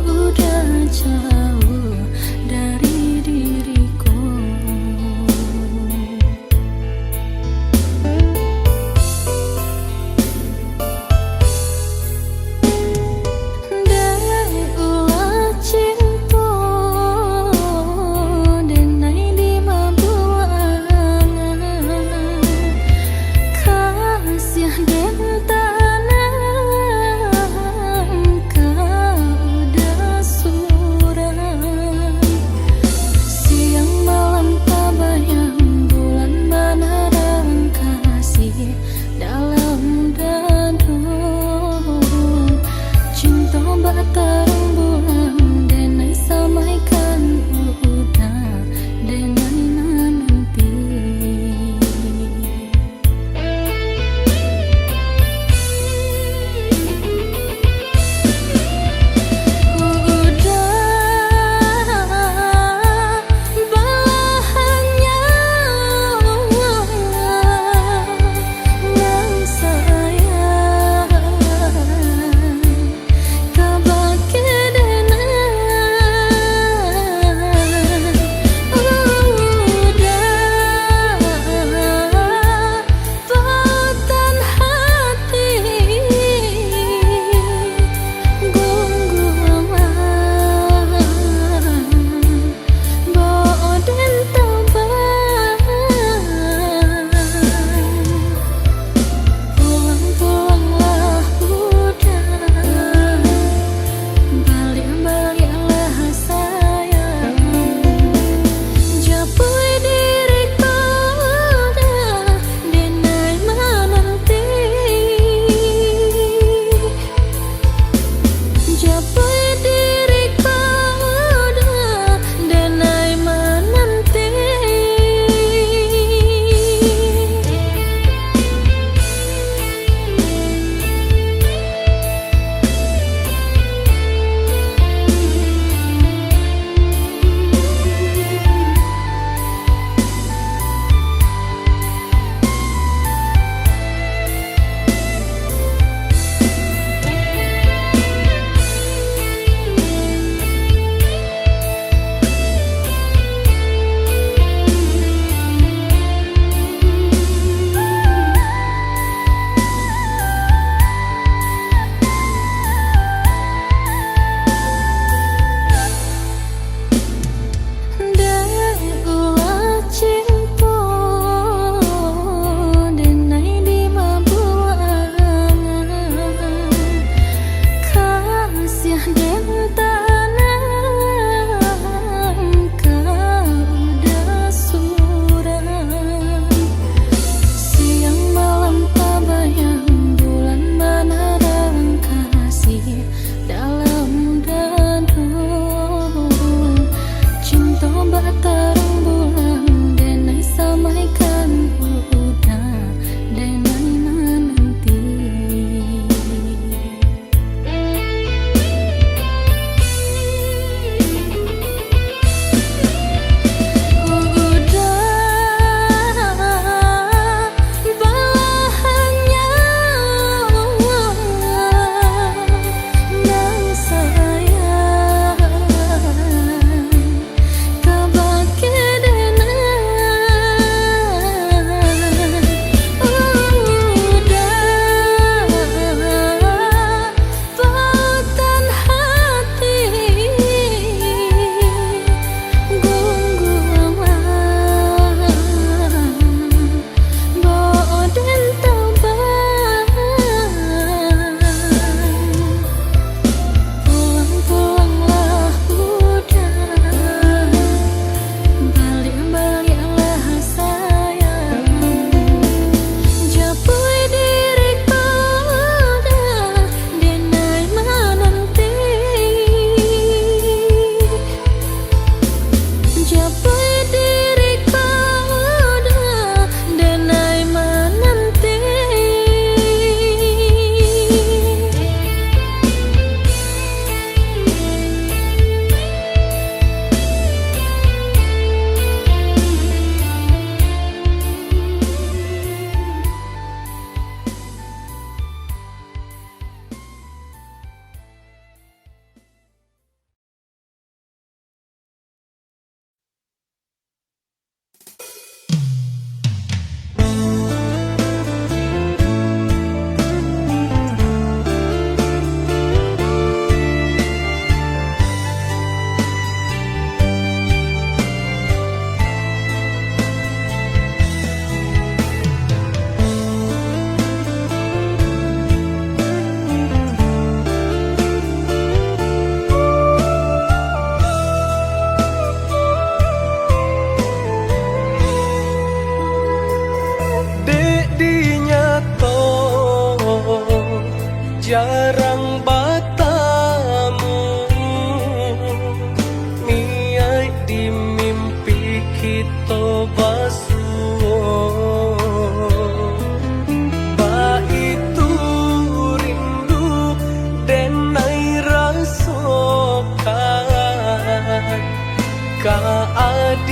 udah jauh dari diriku. Dai ulah cinta denai di mabuangan kasih den tanah kau udah surah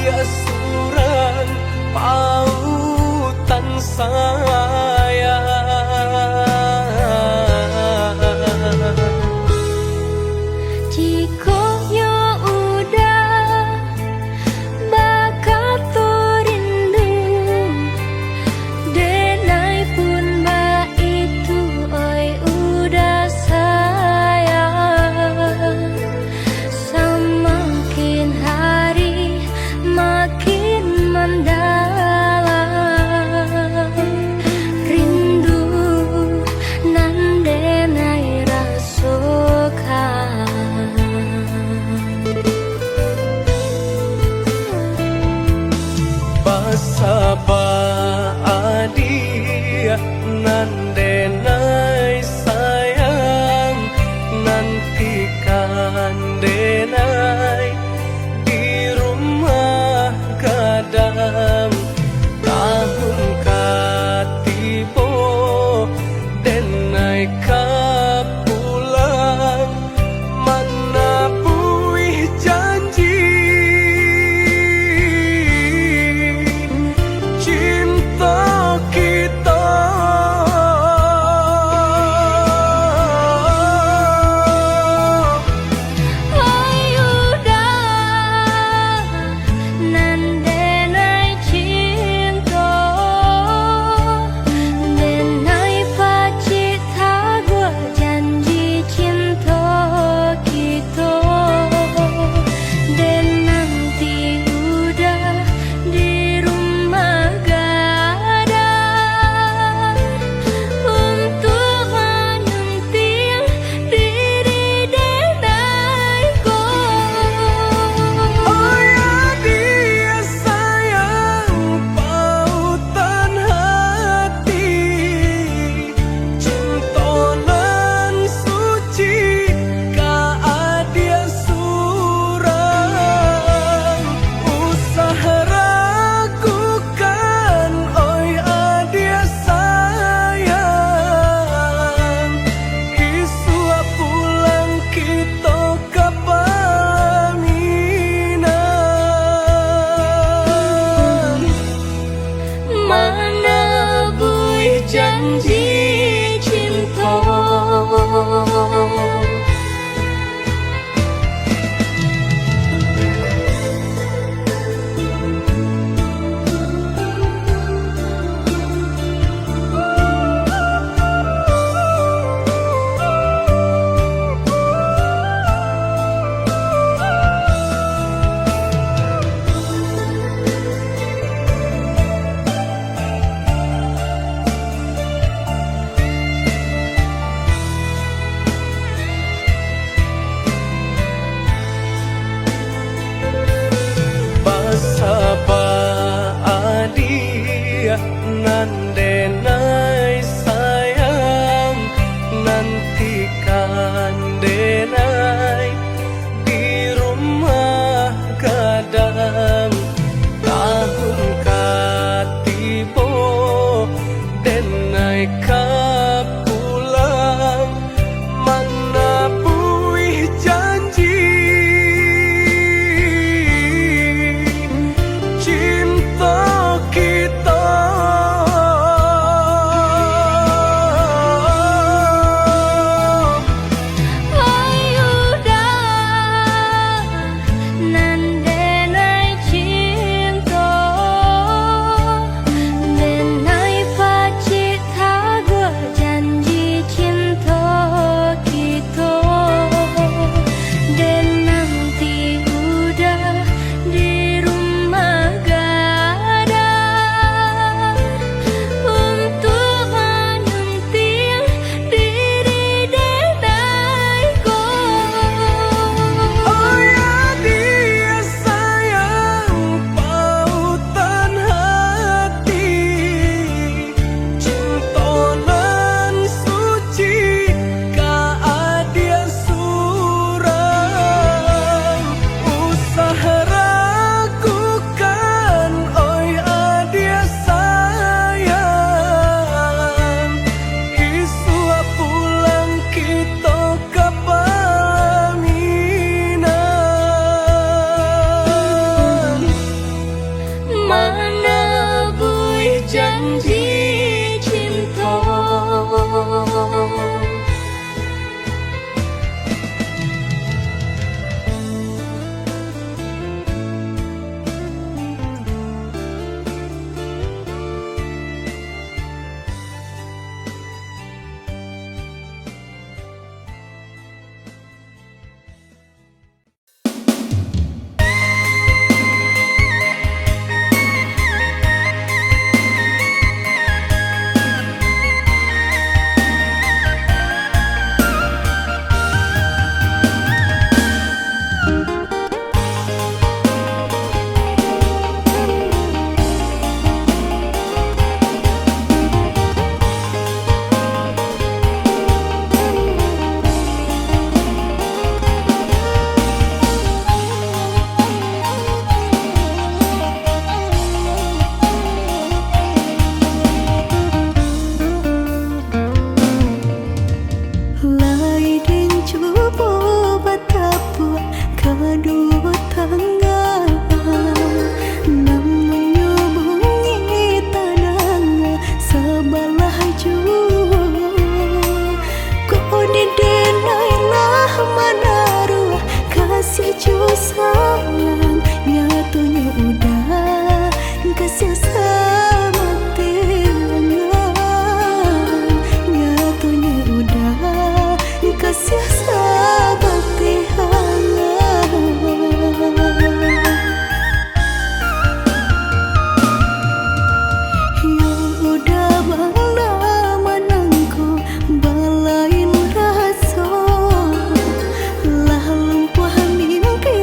ya surang pautan sayang. Jika yo udah bakal rindu, denai pun mbak itu oi udah sayang. Semakin hari makin mendalam, rindu nan denai rasakan. Basaba adia nan denai sayang, nantikan denai di rumah gadang. Tahun katibo denai kapulang, mana buih janji cinta kita. Oh aduh tangga, namun nyubungi tanang sebelah jua. Kau didenailah menaruh kasih ju sayang, nyatunya udah kasih sama tiangan, nyatunya udah kasih sahabat tiangan. Yang udah bala menangku balain rasa, lah lumpah mimpi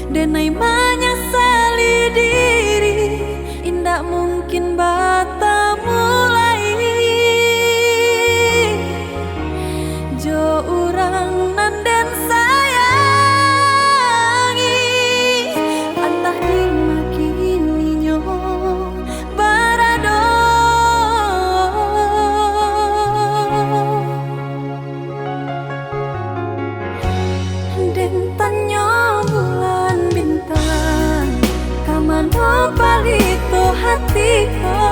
denai menyesali diri, indak mungkin bata mulai. Jo urang nanden sayangi, antah dimakini barado. Den tanyo bulan bintang, kamano palito hatiku.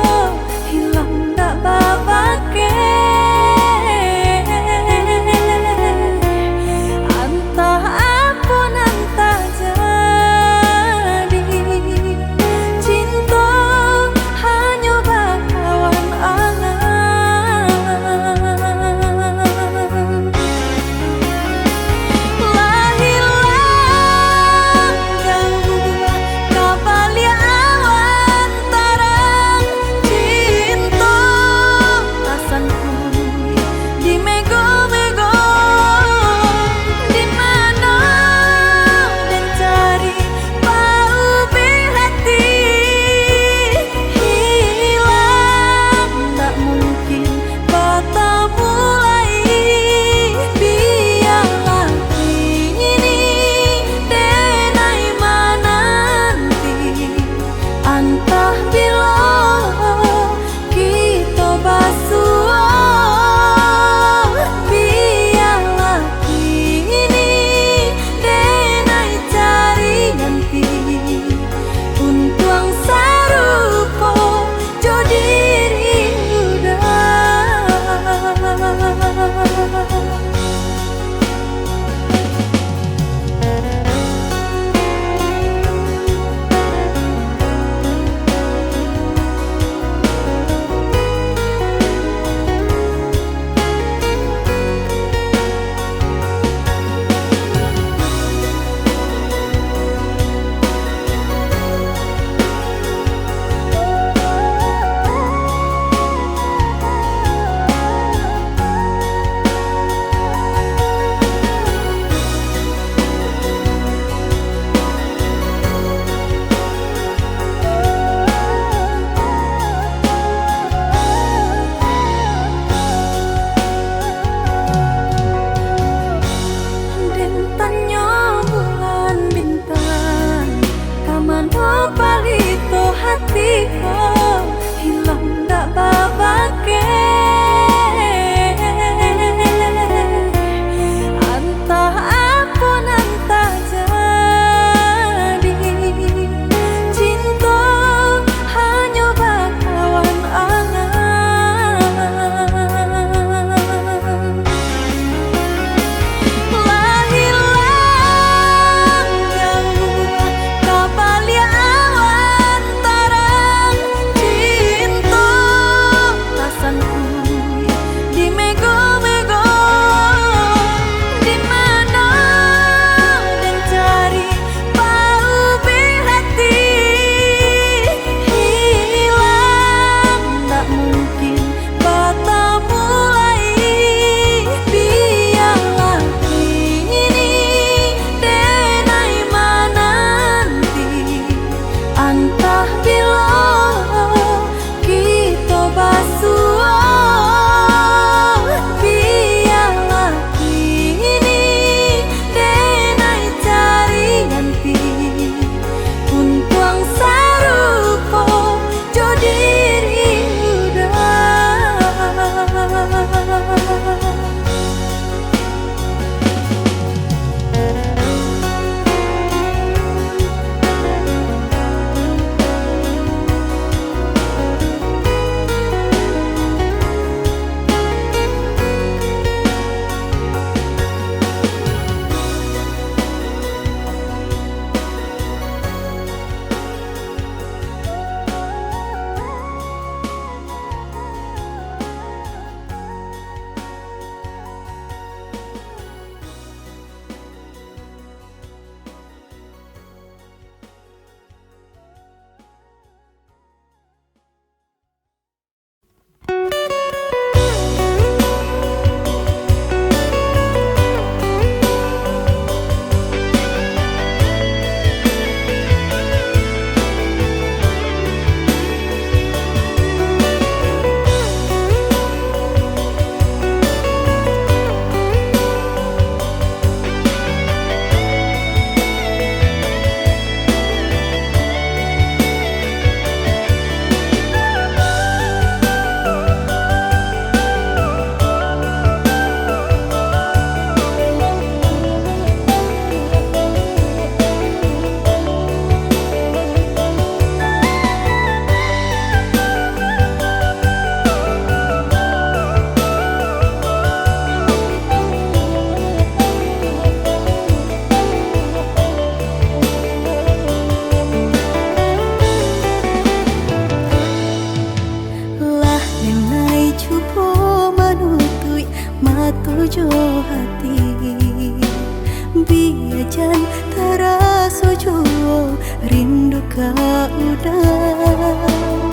rindu kau udah.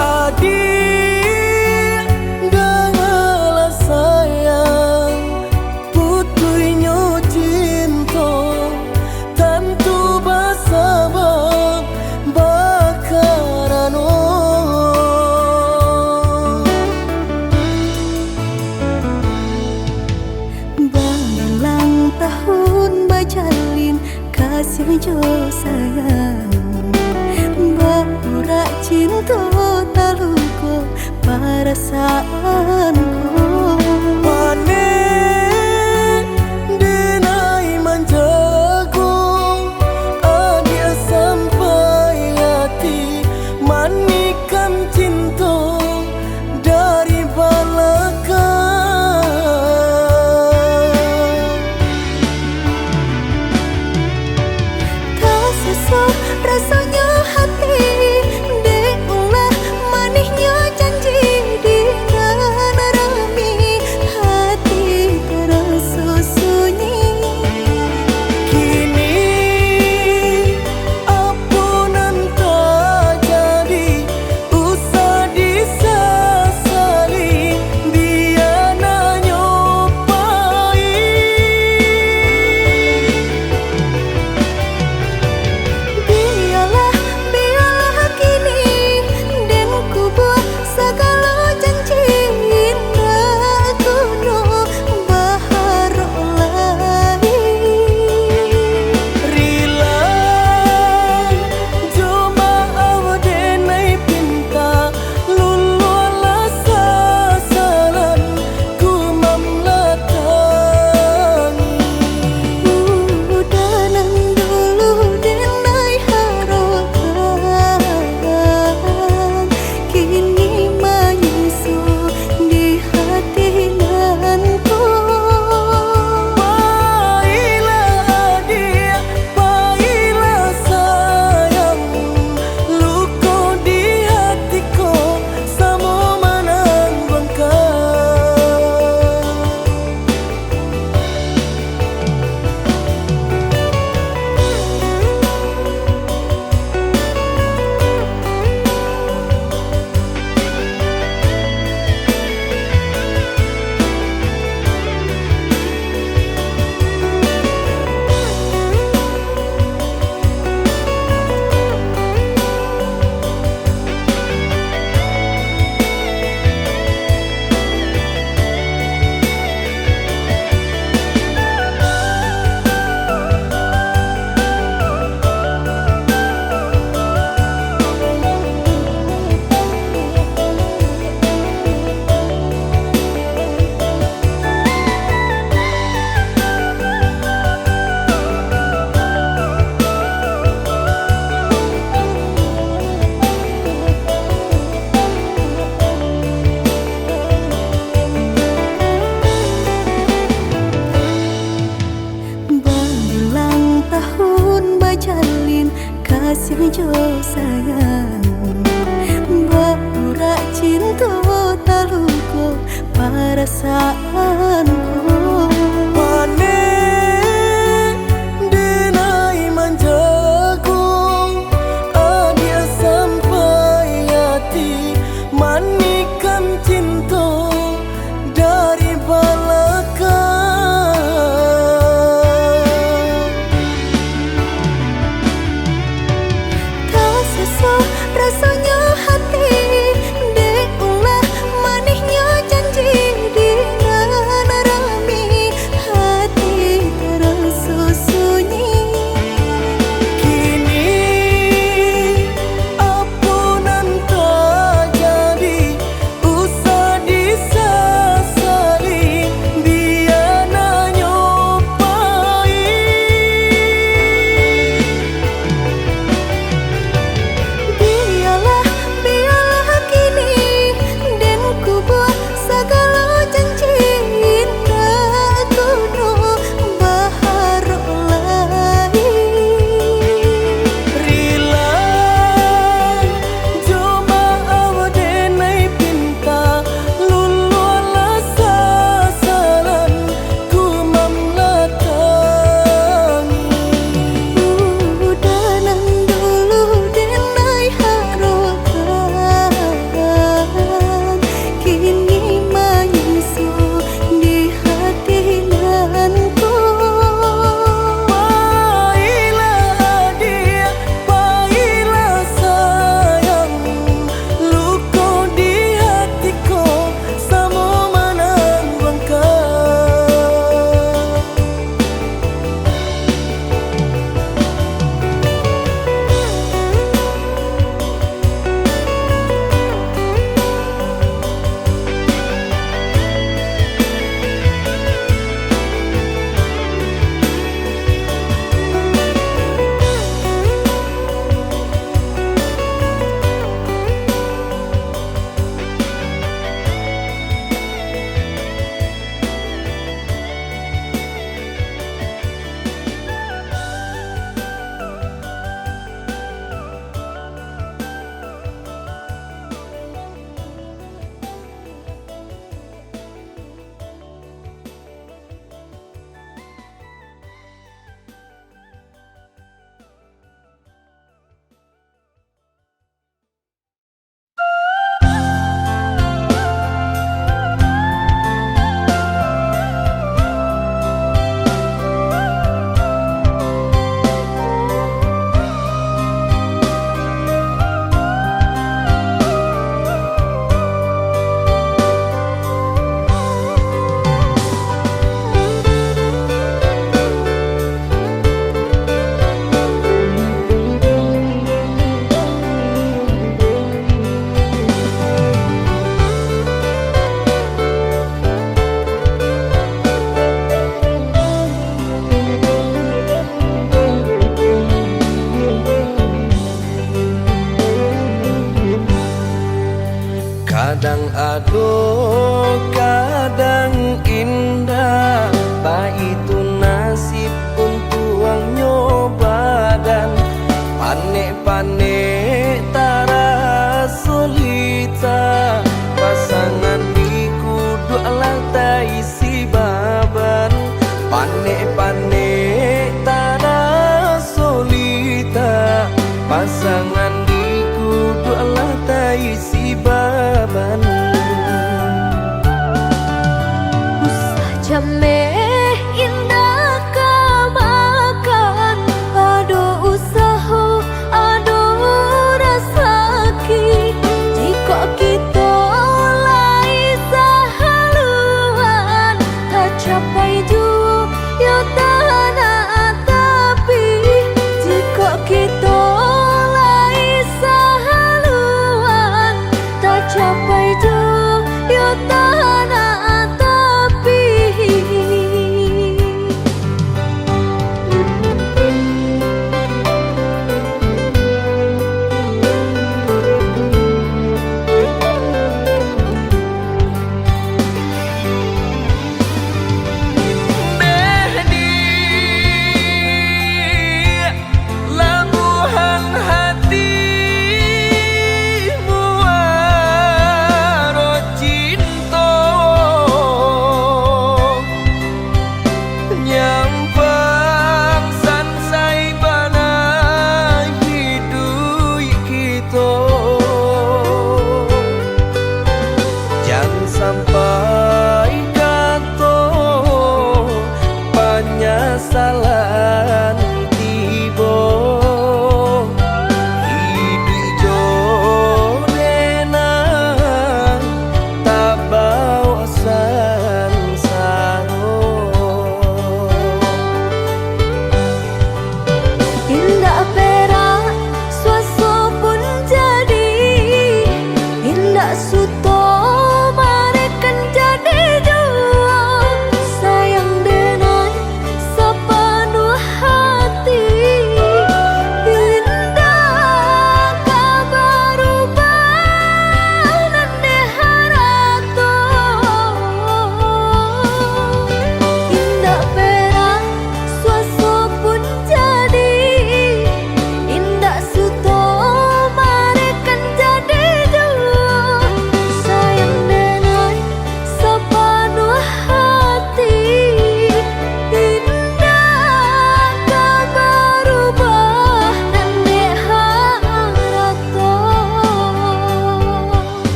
Adik dengarlah sayang, putuinyo cinta tentu bersabab bakarano. Balang tahun bajalin kasih jo sayang, Baura cinta taluko perasaanku. Panen denai manjago, adia sampai hati manikan cinta dari belakang. Tak sesak rasanya hati, deulah manisnya janji dengan rami, hati terasa sunyi. Kini ampunan tak jadi, usah disesali, dia nyopai. Biarlah kini dan ku buat segala janji indah kuno bahar lain. Rila cuma denai pinta lulu lasa salan ku mamlatangi. Udanan dulu denai harapan, kini menyusu di hati nanku. Baiklah dia, baiklah sayang, luka di hatiku sama menangguhkan. Balang tahun bajalin kasih jo sayang, Baura cinta taluko perasaanku. Panen denai manjago, adia sampai hati manikan cinta dari belakang. Tak sesak rasanya hati, deulah manisnya janji dengan rami, Aduh kadang indah, tak itu nasib untuk ang nyoba dan panik-panik tara solita. Pasangan di kudu tak isi baban, panik-panik tara solita. Pasangan di kudu tak isi baban. Jame indah kamakan, aduh usaha, aduh rasaki. Jika kita lai sahaluan, tak capai jua ya tanah tapi. Jika kita lai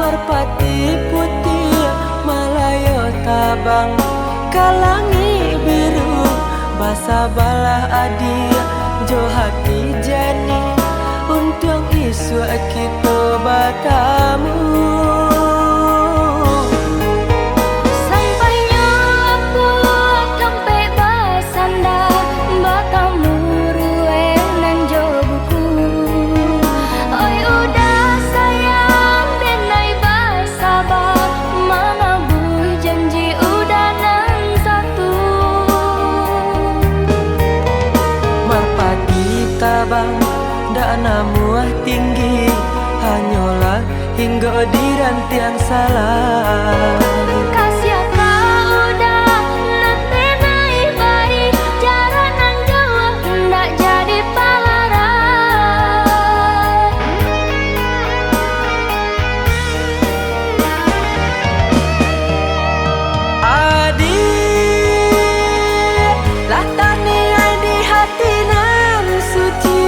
merpati putih Malayo tabang kalangi biru basa balah adi jo hati jani untung isu kita batamu. Sampainya aku sampai basanda batamu ruenan jo buku. Oi udah sayang denai basabah mana bui janji udah nan satu. Merpati tabang dak namuah tinggi hanyalah hingga di rantian salah. Kasih kau udah nanti naik baik cara nan jawa ndak jadi palaran. Adi latani di hati nan suci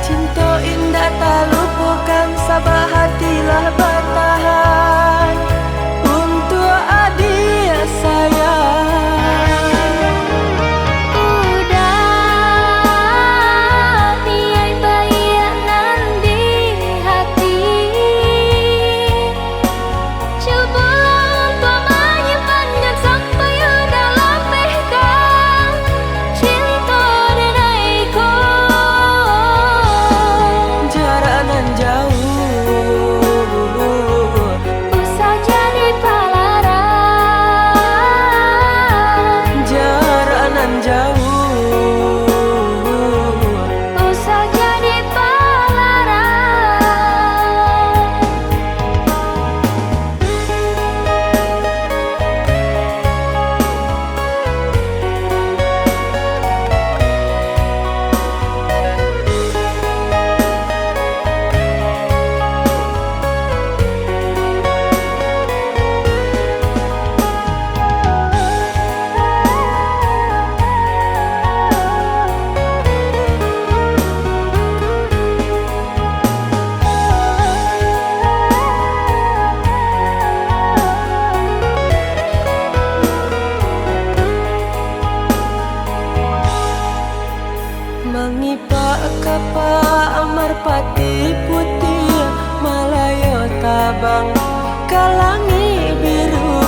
cinta indah tak lupakan sabah hatilah bertahan untuk adik sayang. Udah tiai bayanan di hati. Cobalah untuk menyimpannya sampai udah lepehkan cinta denaiku. Jarak nan jauh Usah jadi palaran. jarak nan jauh Usah jadi palaran. Mengipak kapal merpati putih Malayo tabang kalangi biru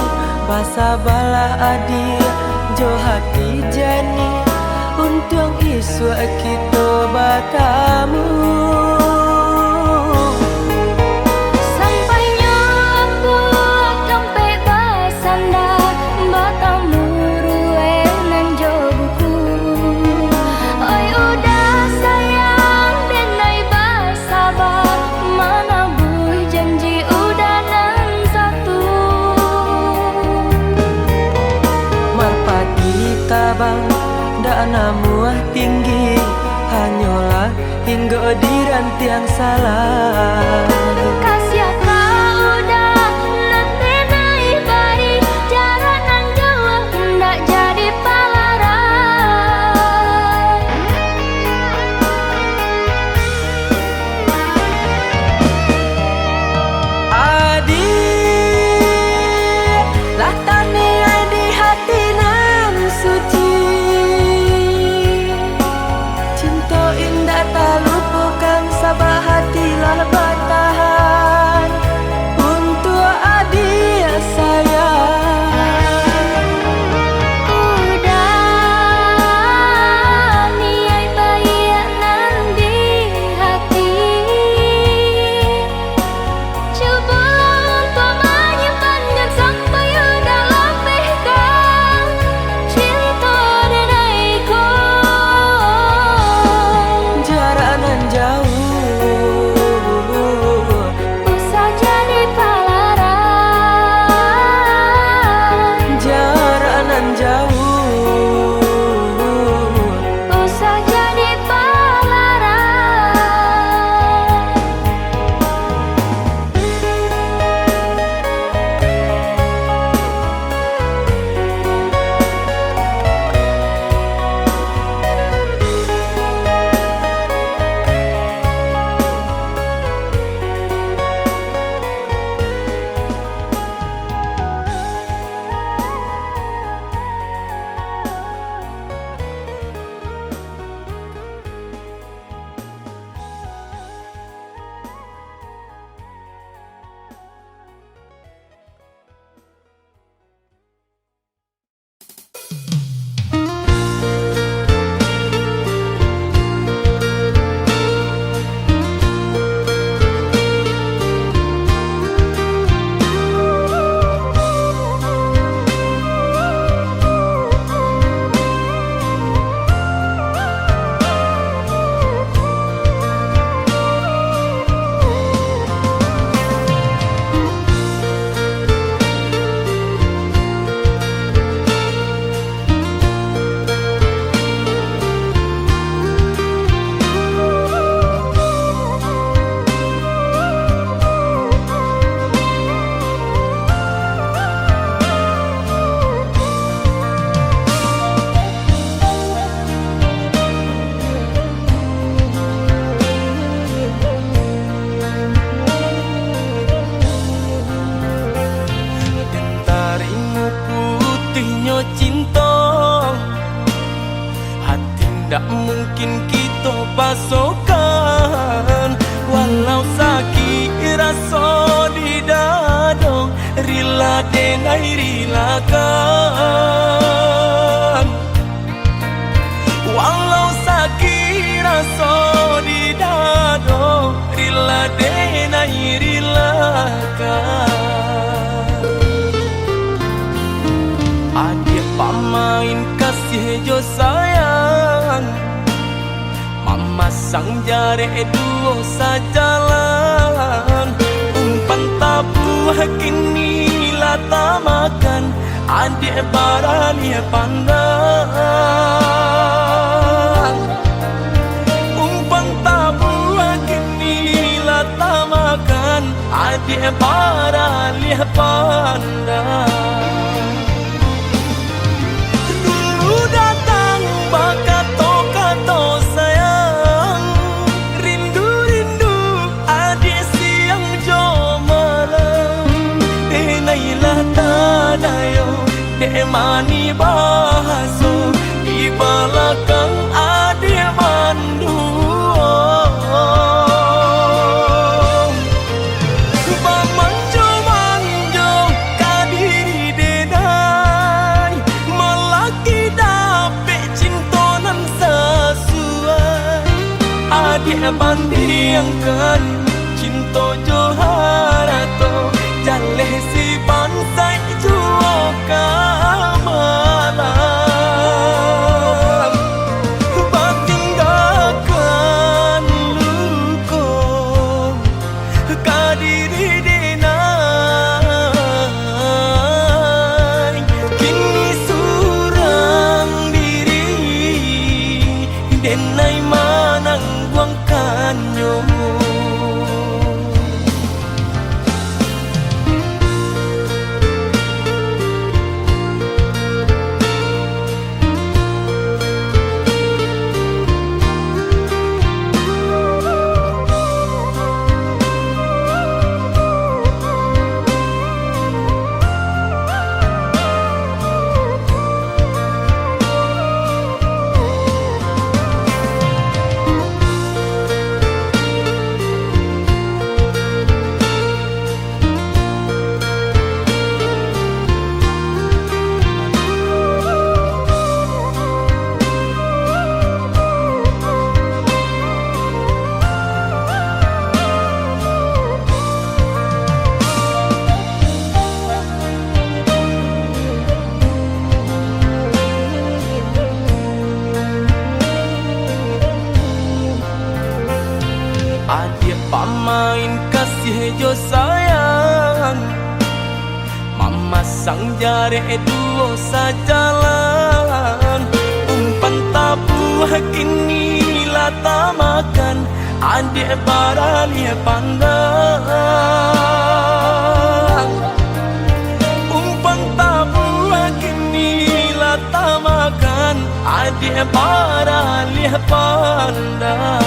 basa balah adi jo hati jani untung isu kita batamu. Sampainya aku sampai basanda batamu ruenan jo buku. Oi udah sayang denai basabah mana bui janji udah nan satu. Merpati tabang dak namuah tinggi hanyalah hingga di rantian salah. Kasih kau udah nanti naik baik cara nan jawa ndak jadi palaran. Adi latani di hati nan suci cinta indah tak lupakan sabah hatilah makin kita pasokan. Walau sakit rasa di dada, rela dengai rilakan. Walau sakit rasa di dada, rela denai rilakan. Adik pamain kasih jo sayang, mama sang jare duo sajalan. Umpan tabu kini lata makan, adik barani pandang. Umpan tabu kini lata makan, adik barani pandang. Dulu datang bakato-kato sayang, rindu-rindu adik siang jo malam. Denailah tadayo, dek mani bahaso, di belakang adik manduo. Bamanjo-manjo kadiri denai, melaki dapet cintonan sesuai. Adik bandingkan cinta joharato, jaleh si pansai juo kamalam. Batinggalkan luko kadiri denai, kini surang diri denai manang buangkannya. Adik pamain kasih jo sayang, mama sang jare duo sajalan. Umpan tabu kini lata makan, adik barani pandang. Umpan tabu kini lata makan, adik barani pandang.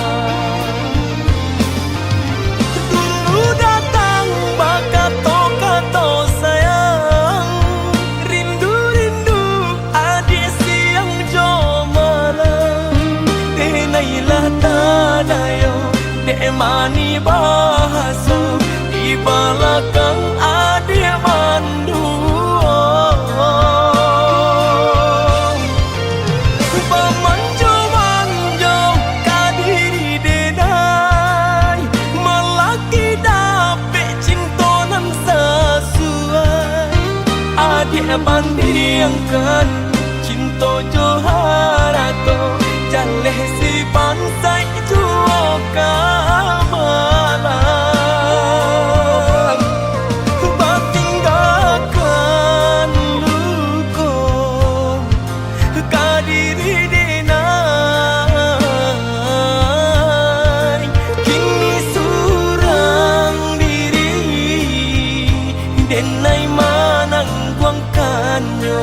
Datang bakato-kato sayang, rindu-rindu adik siang jo malam. Denailah tadayo, dek mani bahaso, di belakang adik manduo. Bamanjo-manjo kadiri denai, melaki dapet cintonan sesuai. Adik bandingkan cinta joharato, jaleh si pansai juo kamalam. Batinggalkan luko kadiri denai, kini surang diri denai manang buangkannya.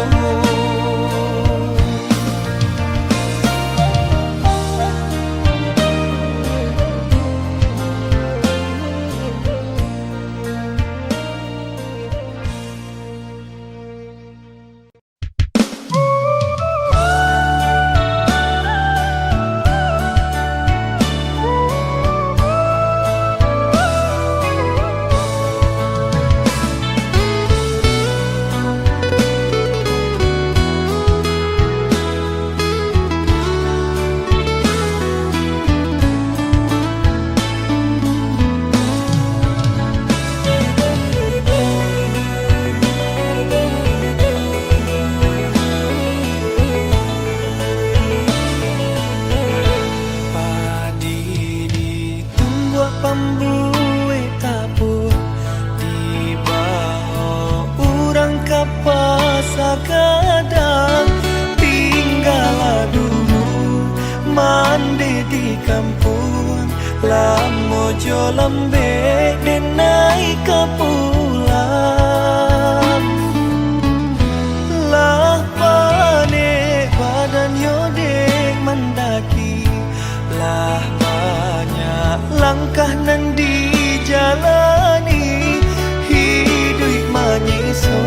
apa sakadang tinggal dulu mandi di kampung lamojo lambe denai kapulang lah pane badan yodek mendaki lah banyak langkah nan dijalani hidup menyiso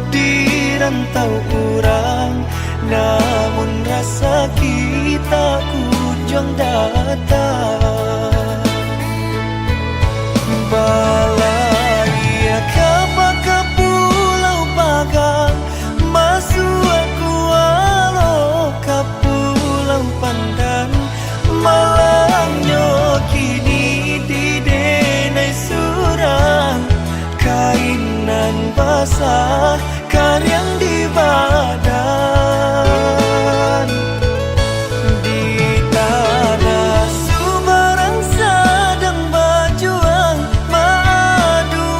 di rantau orang namun rasa kita kunjung datang balai kapa ke pulau Pagang masuk aku walau ke pulau Pandan malangnya kini di denai surang kainan basah karyang di badan di tanah Sumarang sedang berjuang madu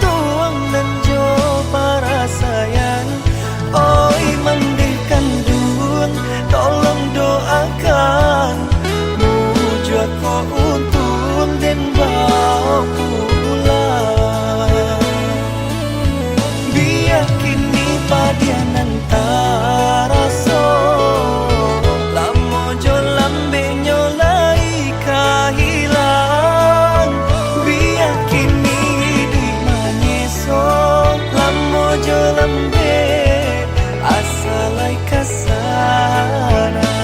tuang dan jo para sayang oi mandikan dun tolong doakan muju aku untung dan bawa pulang biar kini padian antara so lamojo lambe nyolai kahilang biar kini di manyeso lamojo lambe asalai kasana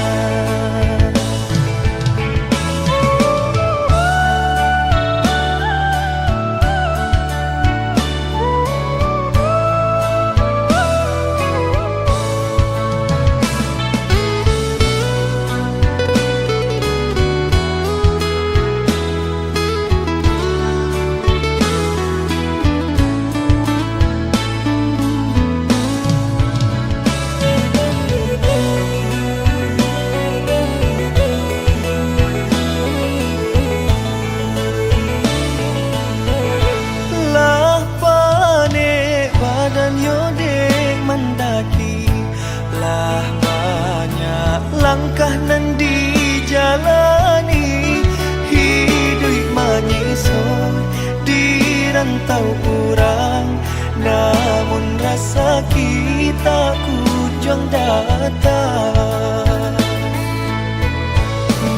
langkah nan dijalani hidup menyiso di rantau orang namun rasa kita kunjung datang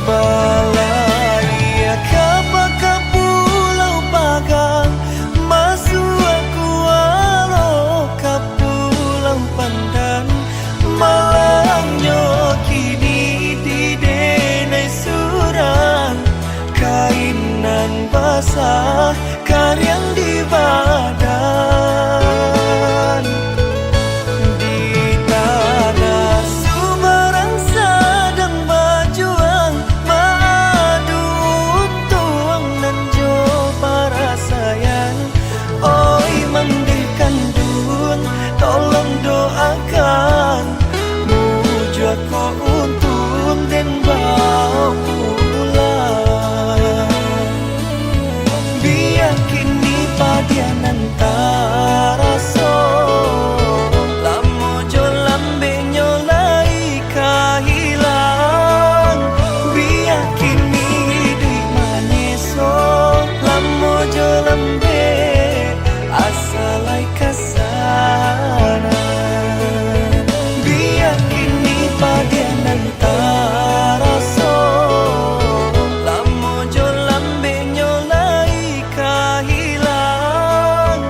balai kapa ke pulau Pagang masuk aku walau ke pulau Pandan malangnya kini di denai surang kainan basah karyang di badan di tanah Sumarang sedang berjuang madu tuang dan jo para sayang oi mandikan dun tolong doakan aku untung dan bawa pulang biar kini padian antara so lamojo lambe nyolai kahilang biar kini di manyeso lamojo lambe asalai kasana padian antara so lamojo lambe nyolai kahilang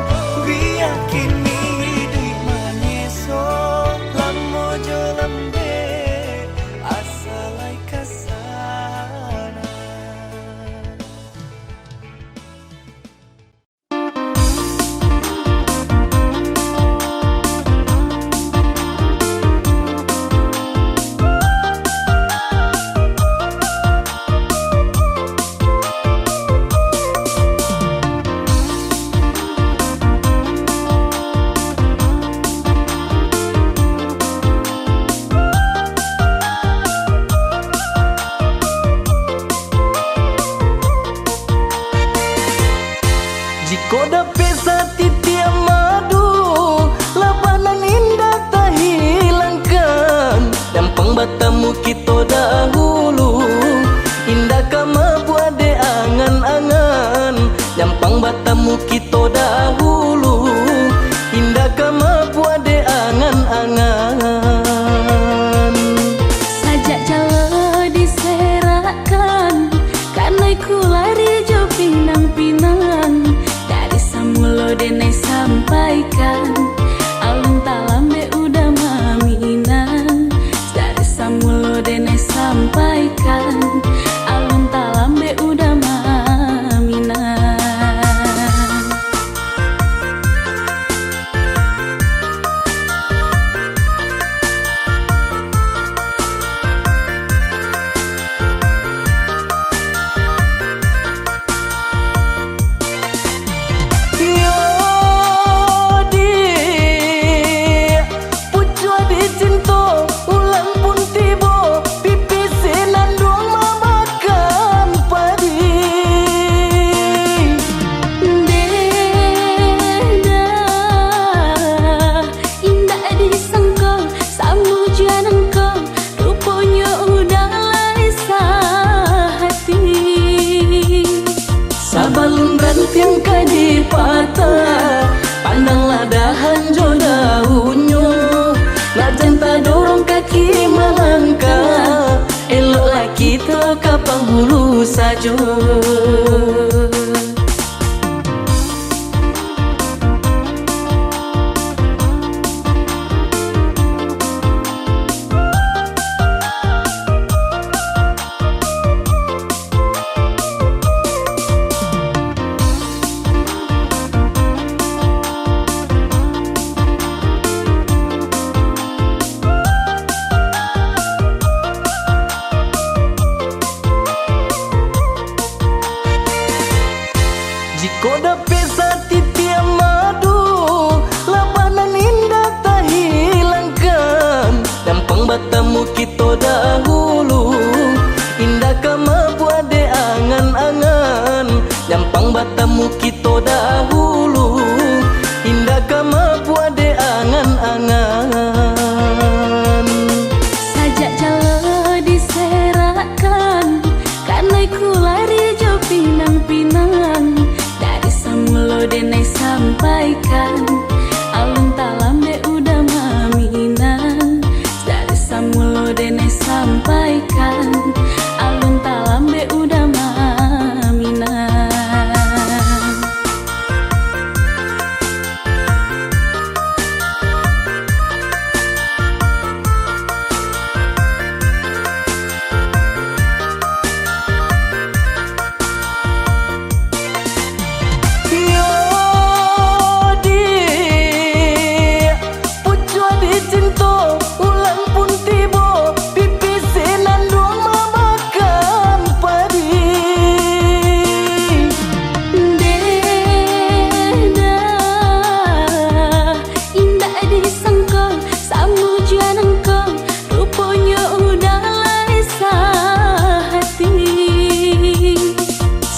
biar kini di manyeso lamojo lambe asalai kasana Jiko da pesa titia madu nyampang batamu kita dahulu, indah kama puade angan-angan. Sajak jalo diserakan, karena ku lari jo pinang-pinang. Dari samulo denai sampaikan, alun talambe udah maminan. Dari samulo denai sampaikan, alun talambe udah maminan. Sabalun ranting kadi patah, pandanglah dahan jo daunnya. Nak janta dorong kaki melangkah, eloklah kita kapang hulu saja. Jika dapat satiti madu, labanan indah tak hilangkan. Dampang batamu kita dahulu, indah kama buade angan-angan. Dampang batamu kita dahulu, indah kama buade angan-angan. Sajak jalo diserakan, karena ku lari jo pinang-pinang. Dari samulo denai sampaikan, alun talambe udah maminan. Dari samulo denai sampaikan, alun talambe udah maminan.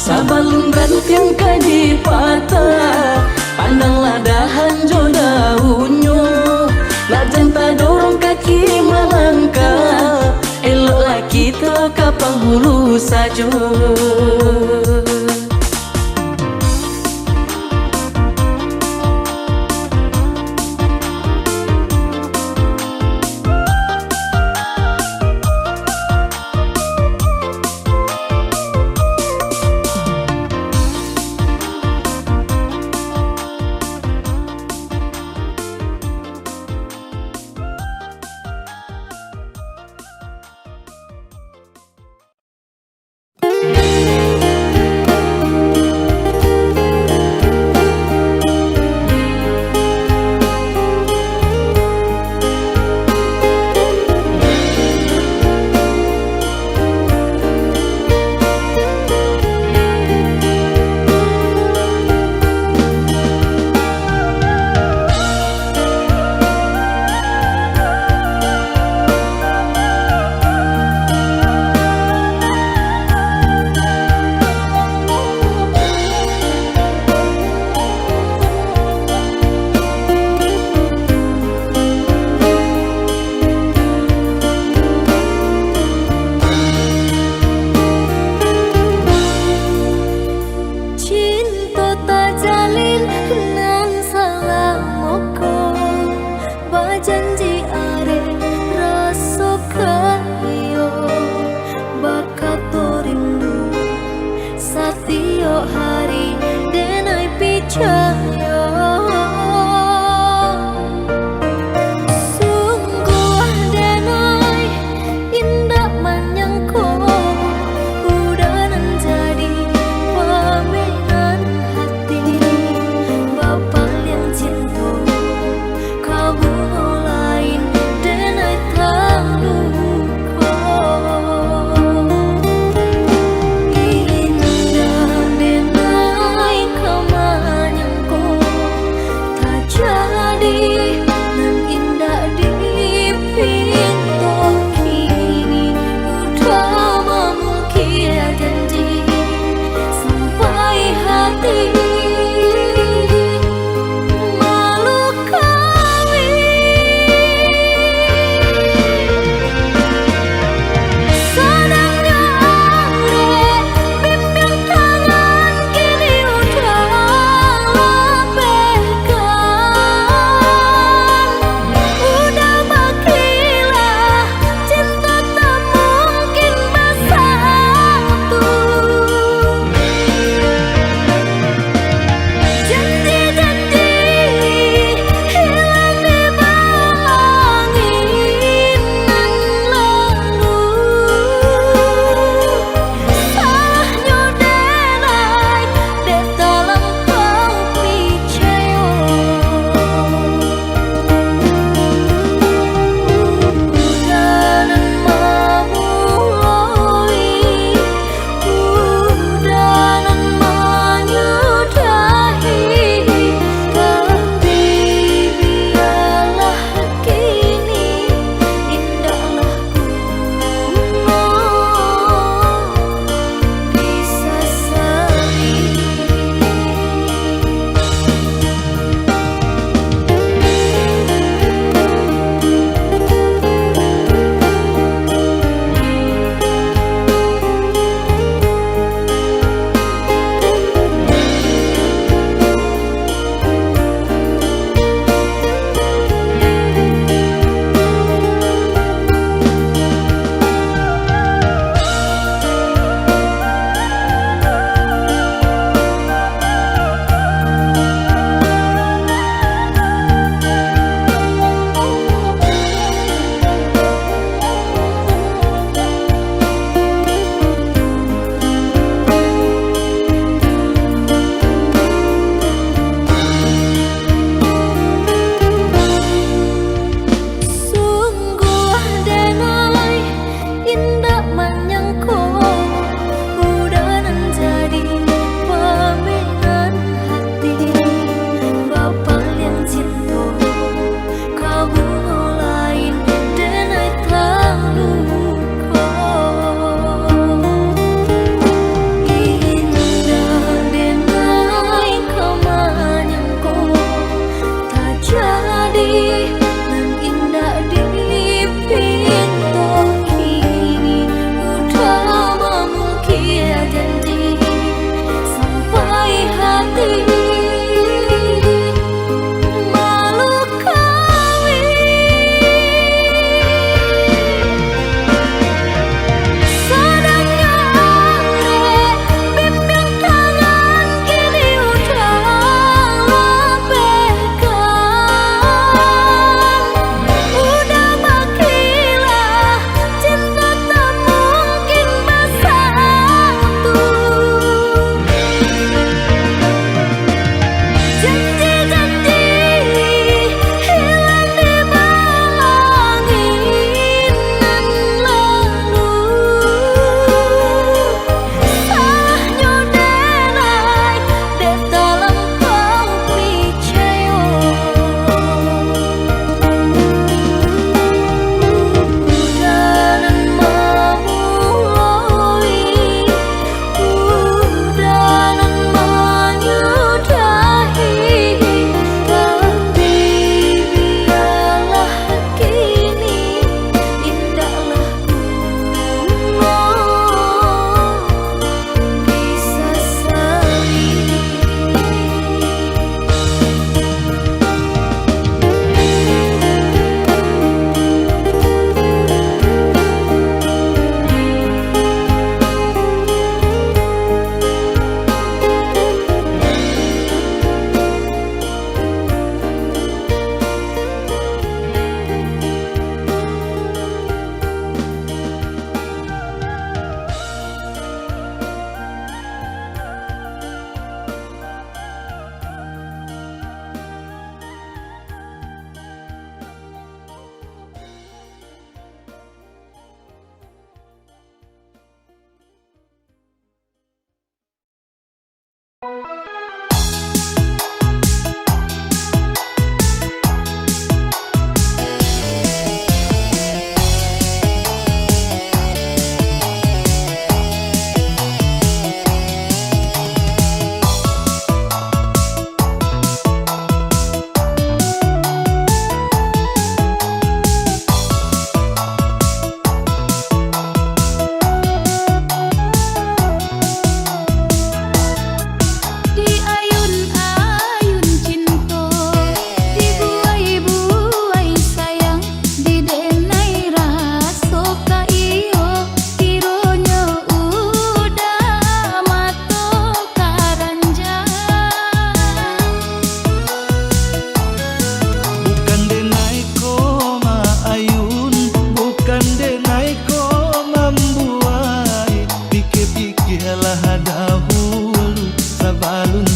Sabalun ranting kadi patah, pandanglah dahan jo daunnya. Nak janta dorong kaki melangkah, eloklah kita kapang hulu saja.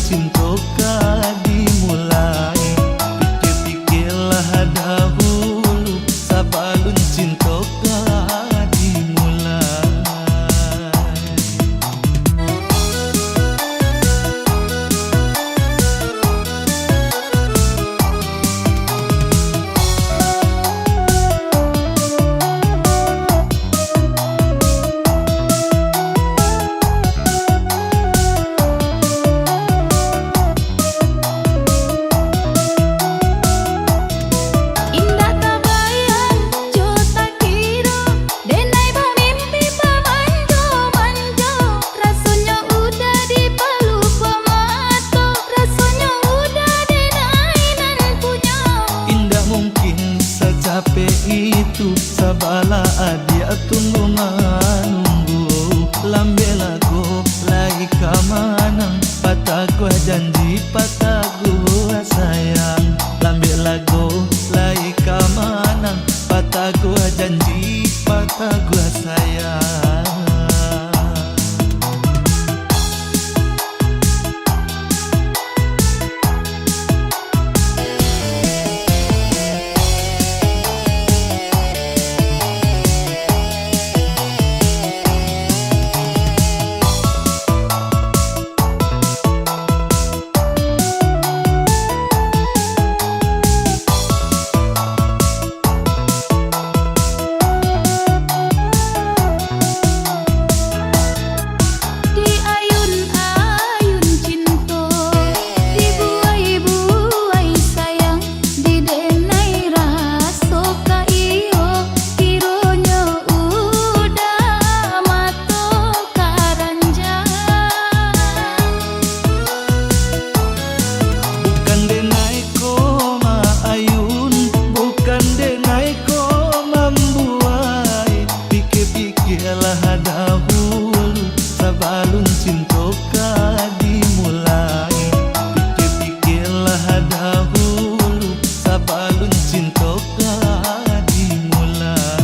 cinta dimulai. Pikir-pikirlah dahulu sebelum cinta dimulai. Indah tak bayang, jo tak kira, denai bermimpi pemanjo-manjo. Rasanya udah di peluk pemato, rasanya udah denai nan punya. Indah mungkin secapek itu sabala adia tunggu menunggu. Lambe lagu lagi kamanang, patah gua janji patah gua sayang. Lambe lagu lagi kamanang, patah gua janji patah gua sayang. Di ayun-ayun cinta, dibuai-buai sayang, di denai rasa kaiyo, kiranya udah mato karanjang. Bukan denai ko maayun, bukan denai ko membuai. Pikir-pikirlah dahulu sebelum cinta dimulai. Pikir-pikirlah dahulu sebelum cinta dimulai.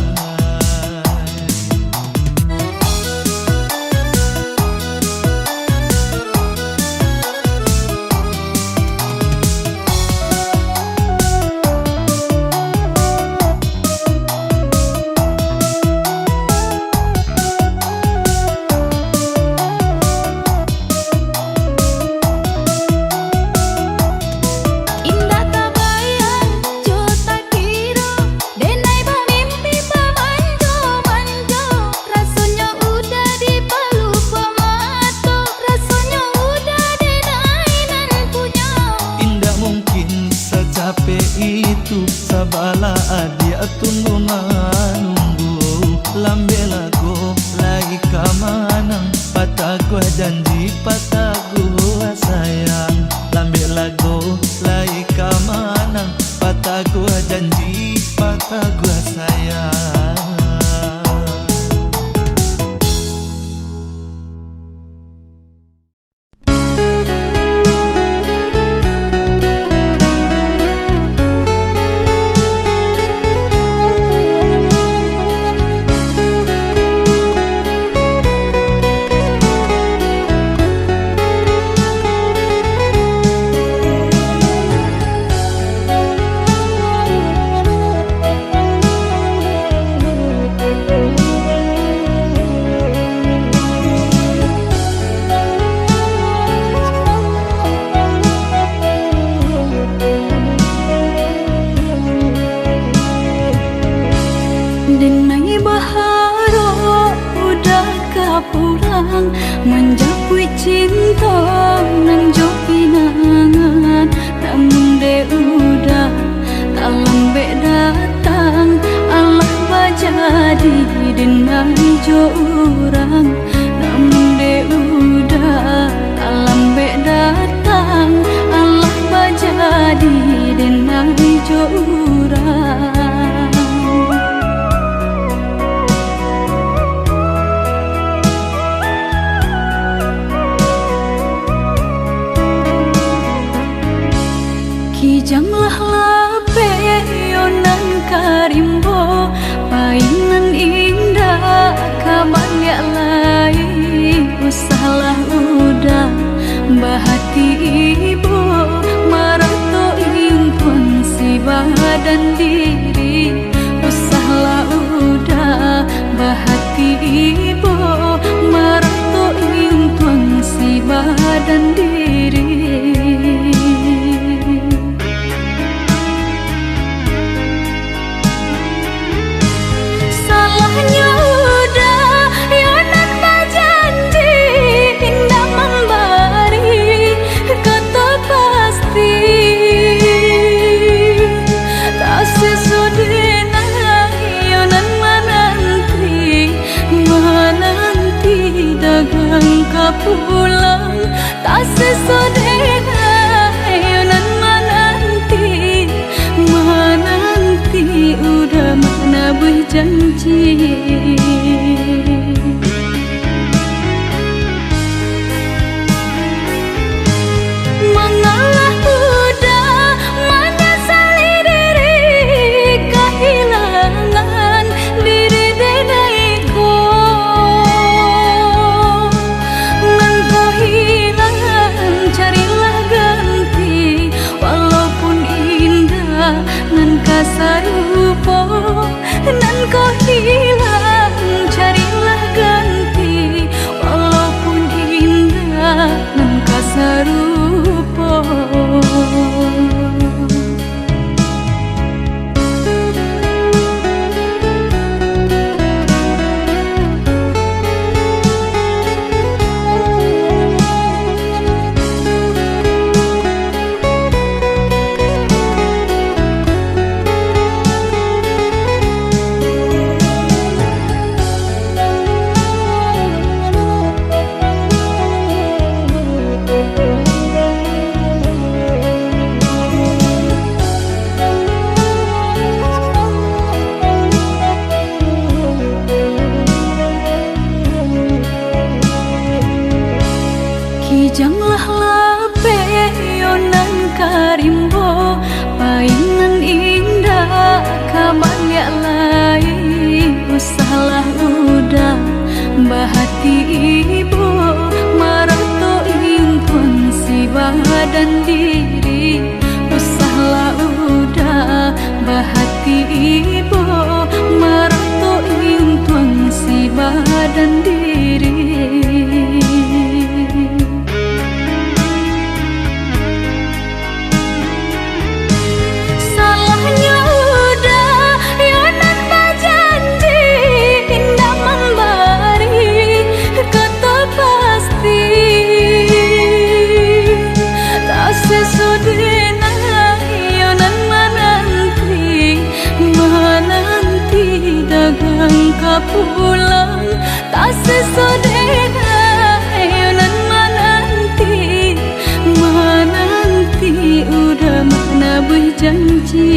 Indah tak bayang, jo tak kira, denai bermimpi pemanjo-manjo. Rasanya udah di peluk pemato, rasanya udah denai nan punya. Indah mungkin secapek itu sabala adia tunggu menunggu. Lambe lagu lagi kamanang, patah gua janji patah gua sayang. Lambe lagu lagi kamanang, patah gua janji patah gua sayang. Denai baharo udah kapulang, menjapui cinta nang jo pinangan. Namun de udah tak lambe datang, Allah bajadi denai jo urang. Namun de udah tak lambe datang, Allah bajadi denai jo urang. Kijanglah lape yonan karimbo, painan indah kaban ya lai. Usahlah udah bahati ibu marato ing pun si badan diri usahlah udah bahati ibu marato ing pun si badan diri. Salahnya udah yonan berjanji indah memberi kata pasti tak sesudena yonan menanti dagang kapulang tak sesudena yonan menanti udah mana berjanji. Mengalah udah menyesali diri kehilangan diri denaiku nan kau hilang carilah ganti walaupun indah nan kasar rupa nan kau hilang carilah ganti walaupun indah nan kasar rupa. Kijanglah lape yonan karimbo painan indah kabalya lai usahlah udah bahati ibu marato impun si badan diri usahlah udah bahati ibu marato impun si badan diri. Pulang tak sesudena yonan menanti udah mana berjanji.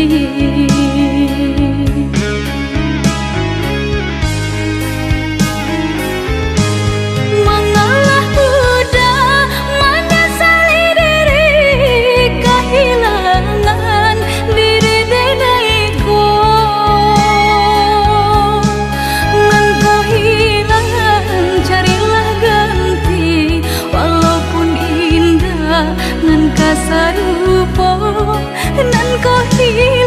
Mengalah udah menyesali diri kehilangan diri denaiku nan kasar rupa nan kau hilang